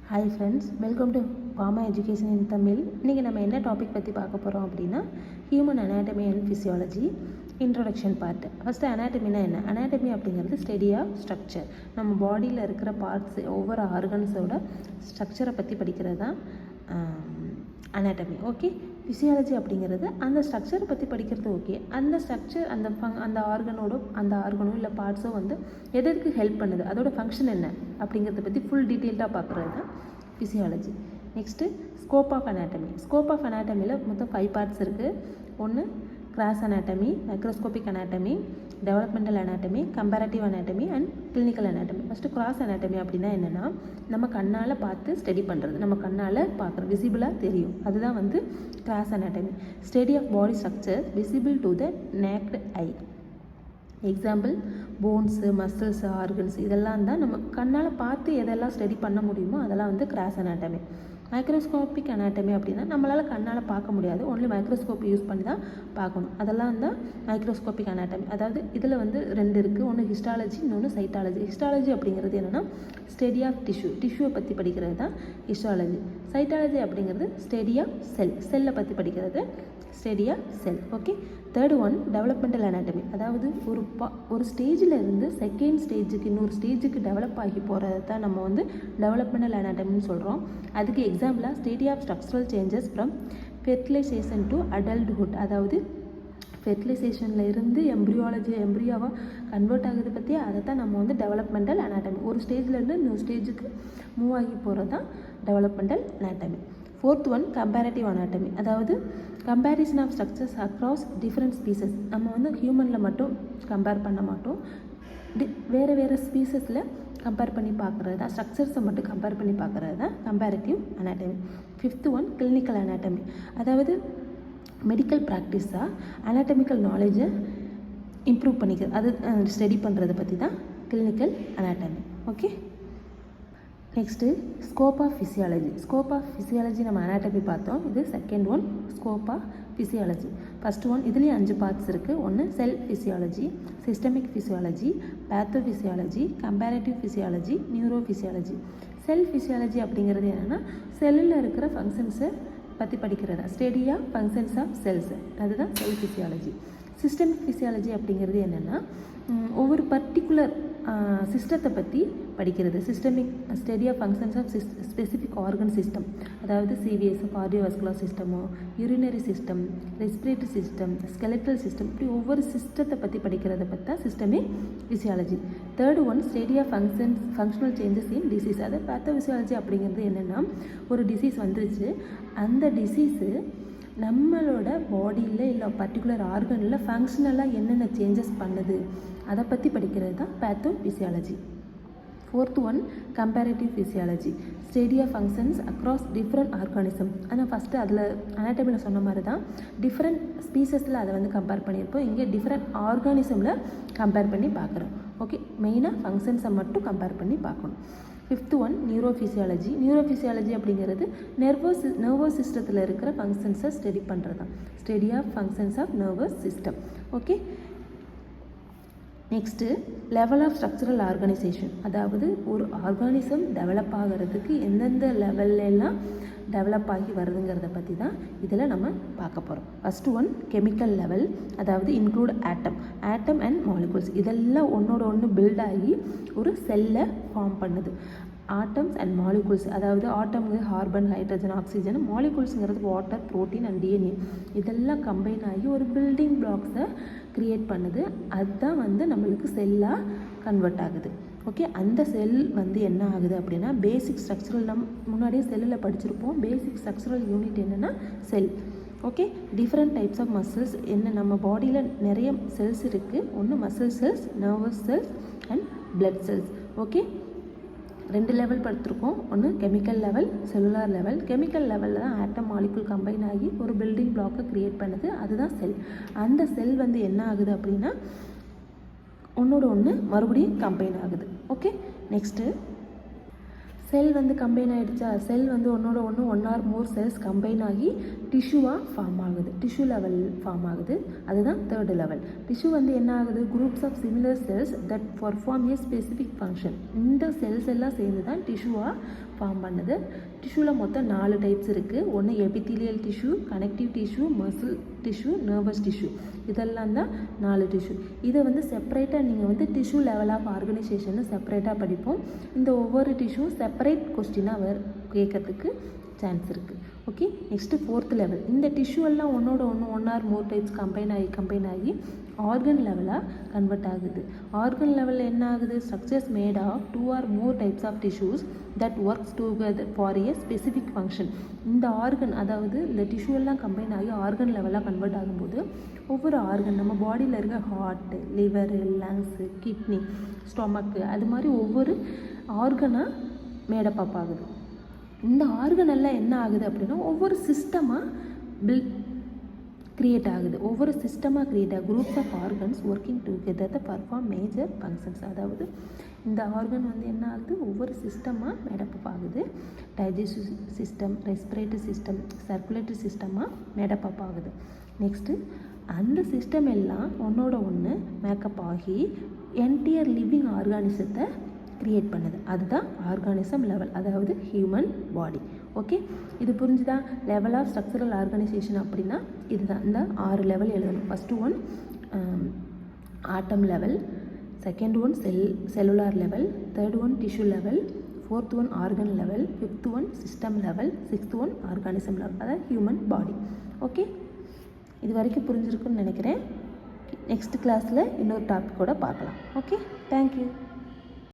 Hi friends, welcome to Bama education in Tamil. இன்றைக்கி நம்ம என்ன டாபிக் பற்றி பார்க்க போகிறோம் அப்படின்னா human anatomy and physiology introduction part. First அனாட்டமினா என்ன? அனாட்டமி அப்படிங்கிறது ஸ்டடி ஆஃப் ஸ்ட்ரக்சர். நம்ம பாடியில் இருக்கிற பார்ட்ஸ், ஒவ்வொரு ஆர்கன்ஸோட ஸ்ட்ரக்சரை பற்றி படிக்கிறது தான் அனாட்டமி. ஓகே. ஃபிசியாலஜி அப்படிங்கிறது அந்த ஸ்ட்ரக்சரை பற்றி படிக்கிறது. ஓகே, அந்த ஸ்ட்ரக்சர் அந்த ஆர்கனோ இல்லை பார்ட்ஸோ வந்து எதற்கு ஹெல்ப் பண்ணுது, அதோட ஃபங்க்ஷன் என்ன அப்படிங்கிறத பற்றி ஃபுல் டீட்டெயில்டாக பார்க்குறது தான் physiology. Next scope of anatomy. Scope of அனாட்டமியில் மொத்தம் 5 பார்ட்ஸ் இருக்குது. ஒன்று gross anatomy, microscopic anatomy, developmental anatomy, comparative anatomy and clinical anatomy. First gross anatomy அப்படின்னா என்னென்னா, நம்ம கண்ணால் பார்த்து ஸ்டடி பண்ணுறது, நம்ம கண்ணால் பார்க்குறது, விசிபிளாக தெரியும், அதுதான் வந்து gross anatomy. Study of body structure visible to the naked eye. Example bones, muscles, organs, இதெல்லாம் தான் நம்ம கண்ணால் பார்த்து எதெல்லாம் ஸ்டடி பண்ண முடியுமோ அதெல்லாம் வந்து கிராஸ் அனாட்டமி. மைக்ரோஸ்கோபிக் அனாட்டமி அப்படின்னா நம்மளால் கண்ணால் பார்க்க முடியாது, ஒன்லி மைக்ரோஸ்கோப் யூஸ் பண்ணி தான் பார்க்கணும், அதெல்லாம் தான் மைக்ரோஸ்கோபிக் அனாட்டமி. அதாவது இதில் வந்து 2 இருக்குது, ஒன்று ஹிஸ்டாலஜி, இன்னொன்று சைட்டாலஜி. ஹிஸ்டாலஜி அப்படிங்கிறது என்னென்னா ஸ்டடி ஆஃப் டிஷ்யூவை பற்றி படிக்கிறது தான் ஹிஸ்டாலஜி. சைட்டாலஜி அப்படிங்கிறது ஸ்டடி ஆஃப் செல்லை பற்றி படிக்கிறது study of cell. Okay. Third one developmental anatomy. அதாவது ஒரு ஸ்டேஜில் இருந்து செகண்ட் ஸ்டேஜுக்கு, இன்னொரு ஸ்டேஜுக்கு டெவலப் ஆகி போகிறது தான் நம்ம வந்து டெவலப்மெண்டல் அனாட்டமின்னு சொல்கிறோம். அதுக்கு எக்ஸாம்பிளாக study of structural changes from fertilization to adulthood. அதாவது ஃபெர்டிலைசேஷனில் இருந்து எம்ப்ரியோவாக கன்வெர்ட் ஆகுது பற்றி அதை தான் நம்ம வந்து டெவலப்மெண்டல் அனாட்டமி. ஒரு ஸ்டேஜ்லேருந்து இன்னொரு ஸ்டேஜுக்கு மூவ் ஆகி போகிறது தான் developmental anatomy. Fourth one comparative anatomy. அதாவது comparison of structures across different species. நம்ம வந்து ஹியூமனில் மட்டும் கம்பேர் பண்ண மாட்டோம், வேறு ஸ்பீசஸில் கம்பேர் பண்ணி பார்க்குறது தான், ஸ்ட்ரக்சர்ஸை மட்டும் கம்பேர் பண்ணி பார்க்குறது தான் comparative anatomy. Fifth one clinical anatomy. அதாவது மெடிக்கல் ப்ராக்டிஸாக அனாட்டமிக்கல் நாலேஜை இம்ப்ரூவ் பண்ணிக்கிறது, அது ஸ்டடி பண்ணுறதை பற்றி தான் clinical anatomy. Okay. Next scope of physiology. Scope of physiology நம்ம அனாட்டமி பார்த்தோம், இது second one scope of physiology. First one இதுலேயும் 5 பார்ட்ஸ் இருக்குது. ஒன்று cell physiology, systemic physiology, pathophysiology, comparative physiology, neurophysiology. Cell physiology அப்படிங்கிறது என்னென்னா செல்லில் இருக்கிற ஃபங்க்ஷன்ஸை பற்றி படிக்கிறது, study of functions of cells, அதுதான் செல் ஃபிசியாலஜி. சிஸ்டமிக் ஃபிசியாலஜி அப்படிங்கிறது என்னென்னா ஒவ்வொரு பர்டிகுலர் சிஸ்டத்தை பற்றி படிக்கிறது, systemic study of functions of specific organ system. அதாவது சிவிஎஸ், கார்டியோவாஸ்குலர் சிஸ்டமோ, urinary system, respiratory system, skeletal system, இப்படி ஒவ்வொரு சிஸ்டத்தை பற்றி படிக்கிறத பற்றி தான் systemic physiology. Third one study of functional changes in disease. அதாவது பேத்தோஃபிசியாலஜி அப்படிங்கிறது என்னென்னா ஒரு டிசீஸ் வந்துருச்சு, அந்த டிசீஸு நம்மளோட பாடியில் இல்லை பர்டிகுலர் ஆர்கனில் ஃபங்க்ஷனலாக என்னென்ன சேஞ்சஸ் பண்ணுது அதை பற்றி படிக்கிறது தான் pathophysiology. Fourth one comparative physiology. Study of functions across different organism. ஆனால் ஃபஸ்ட்டு அதில் அனாட்டமியில் சொன்ன மாதிரி தான் டிஃப்ரெண்ட் ஸ்பீசஸில் அதை வந்து கம்பேர் பண்ணியிருப்போம், இங்கே டிஃப்ரெண்ட் ஆர்கானிசமில் கம்பேர் பண்ணி பார்க்குறோம். ஓகே. மெயினாக ஃபங்க்ஷன்ஸை மட்டும் கம்பேர் பண்ணி பார்க்கணும். Fifth one neurophysiology. Neurophysiology அப்படிங்கிறது நர்வஸ் சிஸ்டத்தில் இருக்கிற ஃபங்க்ஷன்ஸை ஸ்டடி பண்ணுறது தான் study of functions of nervous system. Okay. Next level of structural organization. அதாவது ஒரு ஆர்கானிசம் டெவலப் ஆகிறதுக்கு எந்தெந்த லெவல்லாம் டெவலப் ஆகி வருதுங்கிறத பற்றி தான் இதில் நம்ம பார்க்க போகிறோம். ஃபஸ்ட்டு ஒன் கெமிக்கல் லெவல், அதாவது இன்க்ளூட் ஆட்டம் அண்ட் மாலிகூல்ஸ். இதெல்லாம் ஒன்றோட ஒன்று பில்ட் ஆகி ஒரு செல்லை ஃபார்ம் பண்ணுது. ஆட்டம்ஸ் அண்ட் மாலிகூல்ஸ், அதாவது ஆட்டம்ங்கிறது கார்பன், ஹைட்ரஜன், ஆக்சிஜன், மாலிகூல்ஸுங்கிறது வாட்டர், ப்ரோட்டீன் அண்ட் டிஎன்ஏ, இதெல்லாம் கம்பைன் ஆகி ஒரு பில்டிங் பிளாக்ஸை க்ரியேட் பண்ணுது. அதுதான் வந்து நம்மளுக்கு செல்லாக கன்வெர்ட் ஆகுது. ஓகே. அந்த செல் வந்து என்ன ஆகுது அப்படின்னா பேசிக் ஸ்ட்ரக்சரல், முன்னாடியே செல்லில் படிச்சிருப்போம், பேசிக் ஸ்ட்ரக்சரல் யூனிட் என்னென்னா cell. Okay. Different types of muscles. என்ன நம்ம பாடியில் நிறைய செல்ஸ் இருக்குது, ஒன்று muscle cells, nervous cells and blood cells. Okay. 2 level படுத்திருக்கோம், ஒன்று chemical level, cellular level. Chemical லெவலில் தான் ஆட்டம் மாலிகுல் கம்பைன் ஆகி ஒரு பில்டிங் பிளாக்கை க்ரியேட் பண்ணுது, அதுதான் செல். அந்த செல் வந்து என்ன ஆகுது அப்படின்னா ஒன்றோட ஒன்று மறுபடியும் கம்பைன் ஆகுது. ஓகே. நெக்ஸ்ட்டு செல் வந்து கம்பைன் ஆகிடுச்சா, செல் வந்து ஒன்றோட ஒன்று one or more cells combine ஆகி டிஷ்யூவாக ஃபார்ம் ஆகுது, டிஷ்யூ லெவல் ஃபார்ம் ஆகுது. அதுதான் தேர்டு லெவல். டிஷ்யூ வந்து என்ன ஆகுது, groups of similar cells that perform a specific function. இந்த செல்ஸ் எல்லாம் சேர்ந்து தான் டிஷ்யூவாக ஃபார்ம் பண்ணுது. டிஷ்யூவில் மொத்தம் 4 டைப்ஸ் இருக்குது. ஒன்று epithelial tissue, connective tissue, muscle tissue, nervous tissue. இதெல்லாம் தான் 4 டிஷ்யூ. இதை வந்து செப்பரேட்டாக நீங்கள் வந்து டிஷ்யூ லெவல் ஆஃப் ஆர்கனைசேஷன் செப்பரேட்டாக படிப்போம். இந்த ஒவ்வொரு டிஷ்யூ செப்பரேட் கொஸ்டினாக கேட்கறதுக்கு சான்ஸ் இருக்குது. Okay, next 4th level. இந்த டிஷ்யூ எல்லாம் ஒன்றோட ஒன்று one or more types combine ஆகி ஆர்கன் லெவலாக கன்வெர்ட் ஆகுது. ஆர்கன் லெவலில் என்ன ஆகுது, structures made of 2 or more types of tissues that works together for a specific function. இந்த ஆர்கன், அதாவது இந்த டிஷ்யூ எல்லாம் கம்பைன் ஆகி ஆர்கன் லெவலாக கன்வெர்ட் ஆகும்போது ஒவ்வொரு ஆர்கன், நம்ம பாடியில் இருக்க heart, liver, lungs, kidney, stomach, அது மாதிரி ஒவ்வொரு ஆர்கனாக மேடப் அப் ஆகுது. இந்த ஆர்கன் எல்லாம் என்ன ஆகுது அப்படின்னா ஒவ்வொரு சிஸ்டமாக கிரியேட் ஆகுது. ஒவ்வொரு சிஸ்டமாக கிரியேட் ஆகுது. Groups of organs working together the perform major functions. அதாவது இந்த ஆர்கன் வந்து என்ன ஆகுது, ஒவ்வொரு சிஸ்டமாக மேடப் ஆகுது. Digestive system, respiratory system, circulatory சிஸ்டமாக மேடப் ஆகுது. நெக்ஸ்ட்டு அந்த சிஸ்டம் எல்லாம் ஒன்றோட ஒன்று மேக்கப் ஆகி என்டையர் லிவிங் ஆர்கானிசத்தை க்ரியேட் பண்ணுது. அதுதான் ஆர்கானிசம் லெவல், அதாவது ஹியூமன் பாடி. ஓகே, இது புரிஞ்சுதா? லெவல் ஆஃப் ஸ்ட்ரக்சரல் ஆர்கனைசேஷன் அப்படின்னா இதுதான். இந்த 6 லெவல் எழுதணும். First one atom level, second one cellular level, third one tissue level, fourth one organ level, fifth one system level, sixth one organism level, அதாவது human body. Okay, இது வரைக்கும் புரிஞ்சிருக்குன்னு நினைக்கிறேன். Next கிளாஸில் இன்னொரு டாபிக்கோட பார்க்கலாம். Okay, thank you.